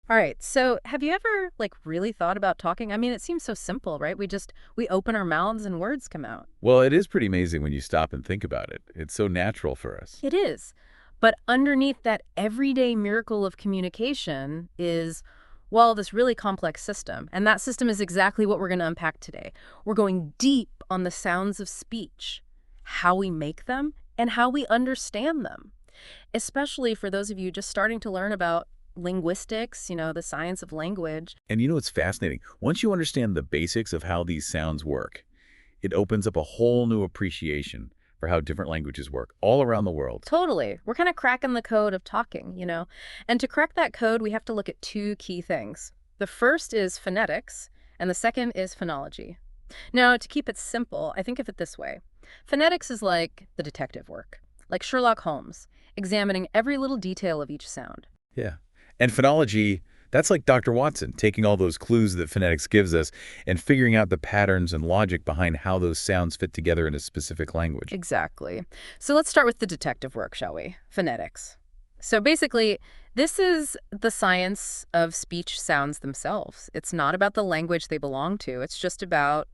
All right. So, have you ever really thought about talking? I mean, it seems so simple, right? We open our mouths and words come out. Well, it is pretty amazing when you stop and think about it. It's so natural for us. It is. But underneath that everyday miracle of communication is, well, this really complex system. And that system is exactly what we're going to unpack today. We're going deep on the sounds of speech, how we make them, and how we understand them, especially for those of you just starting to learn about linguistics, the science of language. And you know what's fascinating? Once you understand the basics of how these sounds work, it opens up a whole new appreciation for how different languages work all around the world. Totally. We're kind of cracking the code of talking. And to crack that code, we have to look at two key things. The first is phonetics, and the second is phonology. Now, to keep it simple, I think of it this way. Phonetics is like the detective work, like Sherlock Holmes, examining every little detail of each sound. Yeah. And phonology, that's like Dr. Watson, taking all those clues that phonetics gives us and figuring out the patterns and logic behind how those sounds fit together in a specific language. Exactly. So let's start with the detective work, shall we? Phonetics. So basically, this is the science of speech sounds themselves. It's not about the language they belong to. It's just about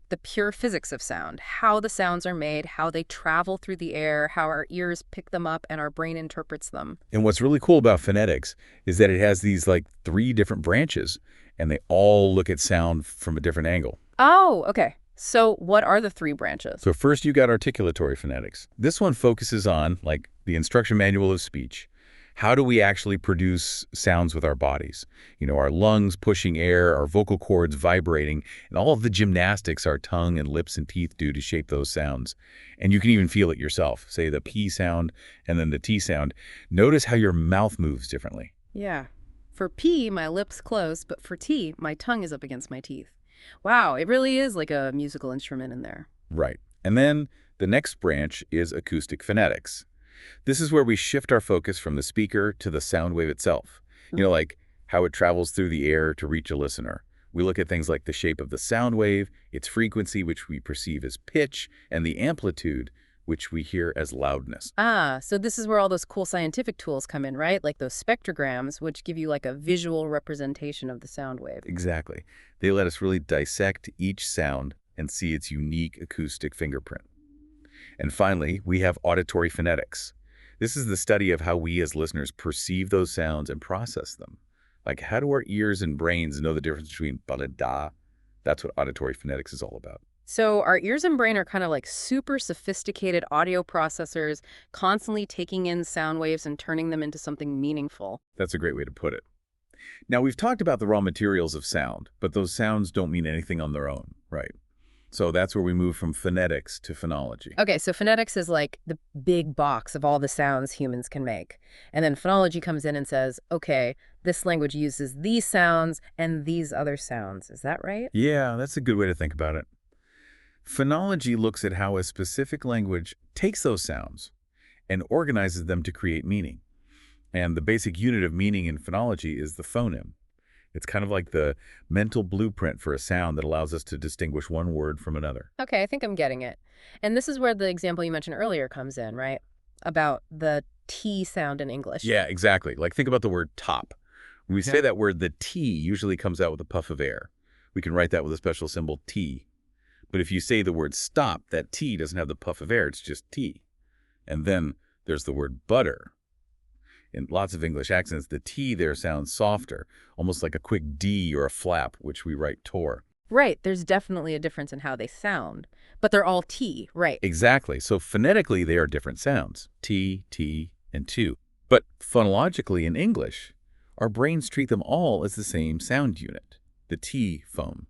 the pure physics of sound, how the sounds are made, how they travel through the air, how our ears pick them up and our brain interprets them. And what's really cool about phonetics is that it has these like three different branches, and they all look at sound from a different angle. Oh, okay. So what are the three branches? So first you got articulatory phonetics. This one focuses on, like, the instruction manual of speech. How do we actually produce sounds with our bodies? You know, our lungs pushing air, our vocal cords vibrating, and all of the gymnastics our tongue and lips and teeth do to shape those sounds. And you can even feel it yourself. Say the P sound and then the T sound. Notice how your mouth moves differently. Yeah. For P, my lips close, but for T, my tongue is up against my teeth. Wow, it really is like a musical instrument in there. Right. And then the next branch is acoustic phonetics. This is where we shift our focus from the speaker to the sound wave itself. You know, like how it travels through the air to reach a listener. We look at things like the shape of the sound wave, its frequency, which we perceive as pitch, and the amplitude, which we hear as loudness. Ah, so this is where all those cool scientific tools come in, right? Like those spectrograms, which give you like a visual representation of the sound wave. Exactly. They let us really dissect each sound and see its unique acoustic fingerprint. And finally, we have auditory phonetics. This is the study of how we as listeners perceive those sounds and process them. Like, how do our ears and brains know the difference between ba da da? That's what auditory phonetics is all about. So our ears and brain are kind of like super sophisticated audio processors, constantly taking in sound waves and turning them into something meaningful. That's a great way to put it. Now, we've talked about the raw materials of sound, but those sounds don't mean anything on their own, right? So that's where we move from phonetics to phonology. Okay, so phonetics is like the big box of all the sounds humans can make. And then phonology comes in and says, okay, this language uses these sounds and these other sounds. Is that right? Yeah, that's a good way to think about it. Phonology looks at how a specific language takes those sounds and organizes them to create meaning. And the basic unit of meaning in phonology is the phoneme. It's kind of like the mental blueprint for a sound that allows us to distinguish one word from another. Okay, I think I'm getting it. And this is where the example you mentioned earlier comes in, right? About the T sound in English. Yeah, exactly. Like, think about the word top. When we say Yeah. that word, the T usually comes out with a puff of air. We can write that with a special symbol T. But if you say the word stop, that T doesn't have the puff of air, it's just T. And then there's the word butter. In lots of English accents, the T there sounds softer, almost like a quick D or a flap, which we write tor. Right, there's definitely a difference in how they sound, but they're all T, right? Exactly. So phonetically, they are different sounds, T, T, and two. But phonologically in English, our brains treat them all as the same sound unit, the T phone.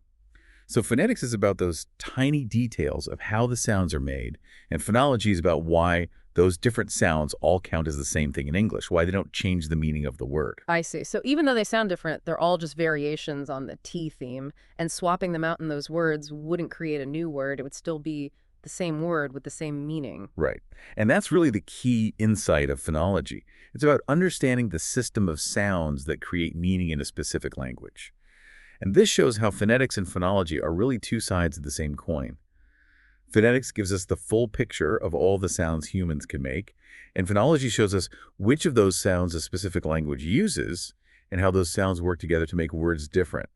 So phonetics is about those tiny details of how the sounds are made, and phonology is about why those different sounds all count as the same thing in English, why they don't change the meaning of the word. I see. So even though they sound different, they're all just variations on the T theme, and swapping them out in those words wouldn't create a new word. It would still be the same word with the same meaning. Right. And that's really the key insight of phonology. It's about understanding the system of sounds that create meaning in a specific language. And this shows how phonetics and phonology are really two sides of the same coin. Phonetics gives us the full picture of all the sounds humans can make, and phonology shows us which of those sounds a specific language uses and how those sounds work together to make words different.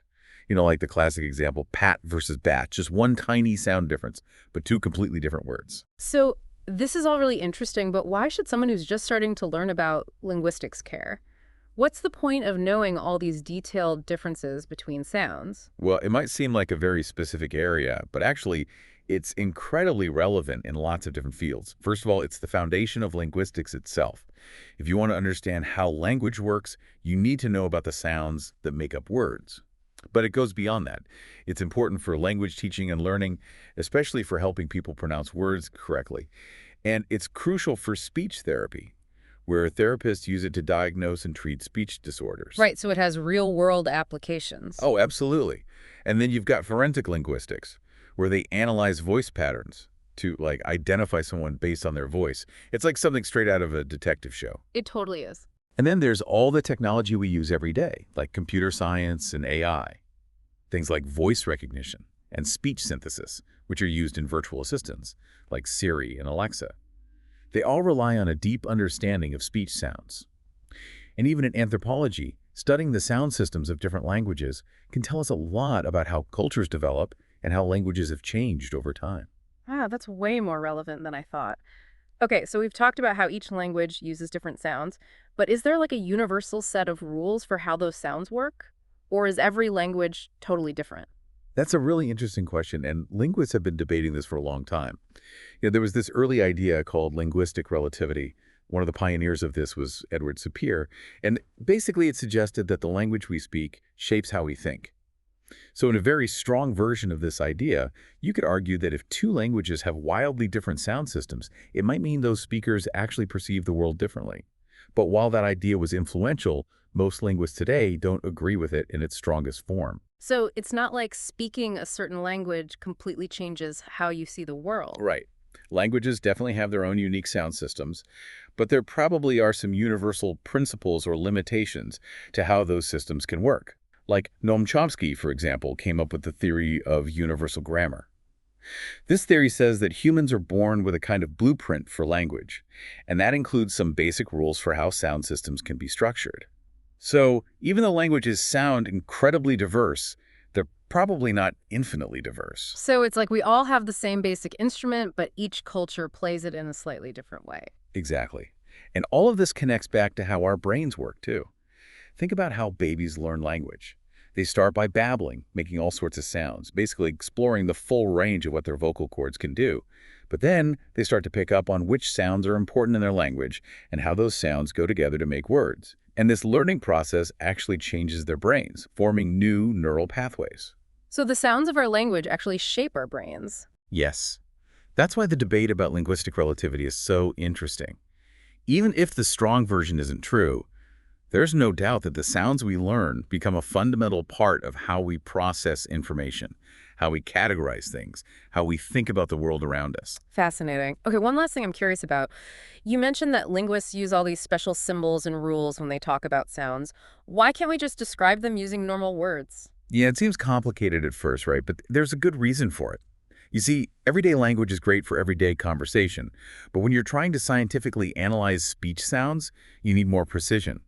You know, like the classic example, pat versus bat, just one tiny sound difference, but two completely different words. So this is all really interesting, but why should someone who's just starting to learn about linguistics care? What's the point of knowing all these detailed differences between sounds? Well, it might seem like a very specific area, but actually, it's incredibly relevant in lots of different fields. First of all, it's the foundation of linguistics itself. If you want to understand how language works, you need to know about the sounds that make up words. But it goes beyond that. It's important for language teaching and learning, especially for helping people pronounce words correctly. And it's crucial for speech therapy, where therapists use it to diagnose and treat speech disorders. Right, so it has real-world applications. Oh, absolutely. And then you've got forensic linguistics, where they analyze voice patterns to, like, identify someone based on their voice. It's like something straight out of a detective show. It totally is. And then there's all the technology we use every day, like computer science and AI. Things like voice recognition and speech synthesis, which are used in virtual assistants, like Siri and Alexa. They all rely on a deep understanding of speech sounds. And even in anthropology, studying the sound systems of different languages can tell us a lot about how cultures develop and how languages have changed over time. Ah, that's way more relevant than I thought. Okay, so we've talked about how each language uses different sounds, but is there like a universal set of rules for how those sounds work? Or is every language totally different? That's a really interesting question, and linguists have been debating this for a long time. There was this early idea called linguistic relativity. One of the pioneers of this was Edward Sapir, and basically it suggested that the language we speak shapes how we think. So in a very strong version of this idea, you could argue that if two languages have wildly different sound systems, it might mean those speakers actually perceive the world differently. But while that idea was influential, most linguists today don't agree with it in its strongest form. So it's not like speaking a certain language completely changes how you see the world. Right. Languages definitely have their own unique sound systems, but there probably are some universal principles or limitations to how those systems can work. Like Noam Chomsky, for example, came up with the theory of universal grammar. This theory says that humans are born with a kind of blueprint for language, and that includes some basic rules for how sound systems can be structured. So even though languages sound incredibly diverse, they're probably not infinitely diverse. So it's like we all have the same basic instrument, but each culture plays it in a slightly different way. Exactly. And all of this connects back to how our brains work, too. Think about how babies learn language. They start by babbling, making all sorts of sounds, basically exploring the full range of what their vocal cords can do. But then they start to pick up on which sounds are important in their language and how those sounds go together to make words. And this learning process actually changes their brains, forming new neural pathways. So the sounds of our language actually shape our brains. Yes. That's why the debate about linguistic relativity is so interesting. Even if the strong version isn't true, there's no doubt that the sounds we learn become a fundamental part of how we process information, how we categorize things, how we think about the world around us. Fascinating. Okay, one last thing I'm curious about. You mentioned that linguists use all these special symbols and rules when they talk about sounds. Why can't we just describe them using normal words? Yeah, it seems complicated at first, right? But there's a good reason for it. You see, everyday language is great for everyday conversation, but when you're trying to scientifically analyze speech sounds, you need more precision.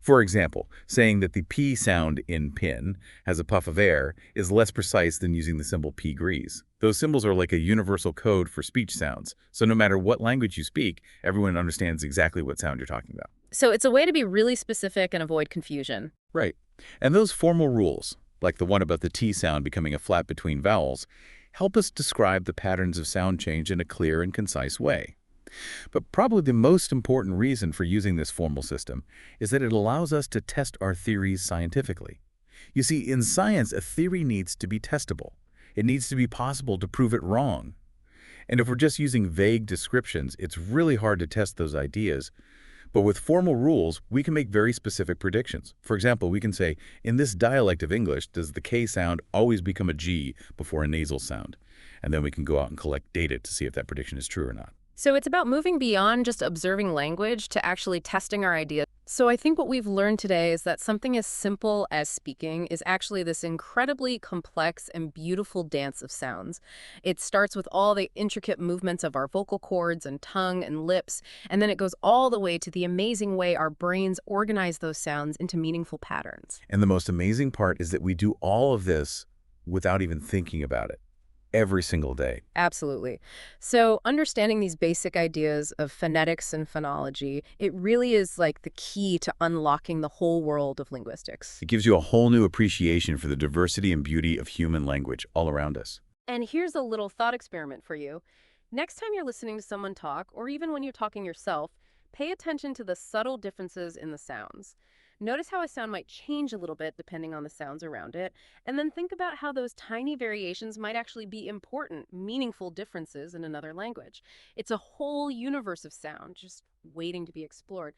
For example, saying that the P sound in pin has a puff of air is less precise than using the symbol P grease. Those symbols are like a universal code for speech sounds, so no matter what language you speak, everyone understands exactly what sound you're talking about. So it's a way to be really specific and avoid confusion. Right. And those formal rules, like the one about the T sound becoming a flat between vowels, help us describe the patterns of sound change in a clear and concise way. But probably the most important reason for using this formal system is that it allows us to test our theories scientifically. You see, in science, a theory needs to be testable. It needs to be possible to prove it wrong. And if we're just using vague descriptions, it's really hard to test those ideas. But with formal rules, we can make very specific predictions. For example, we can say, in this dialect of English, does the K sound always become a G before a nasal sound? And then we can go out and collect data to see if that prediction is true or not. So it's about moving beyond just observing language to actually testing our ideas. So I think what we've learned today is that something as simple as speaking is actually this incredibly complex and beautiful dance of sounds. It starts with all the intricate movements of our vocal cords and tongue and lips, and then it goes all the way to the amazing way our brains organize those sounds into meaningful patterns. And the most amazing part is that we do all of this without even thinking about it every single day. Absolutely. So understanding these basic ideas of phonetics and phonology, it really is like the key to unlocking the whole world of linguistics. It gives you a whole new appreciation for the diversity and beauty of human language all around us. And here's a little thought experiment for you. Next time you're listening to someone talk, or even when you're talking yourself, pay attention to the subtle differences in the sounds. Notice how a sound might change a little bit depending on the sounds around it, and then think about how those tiny variations might actually be important, meaningful differences in another language. It's a whole universe of sound just waiting to be explored.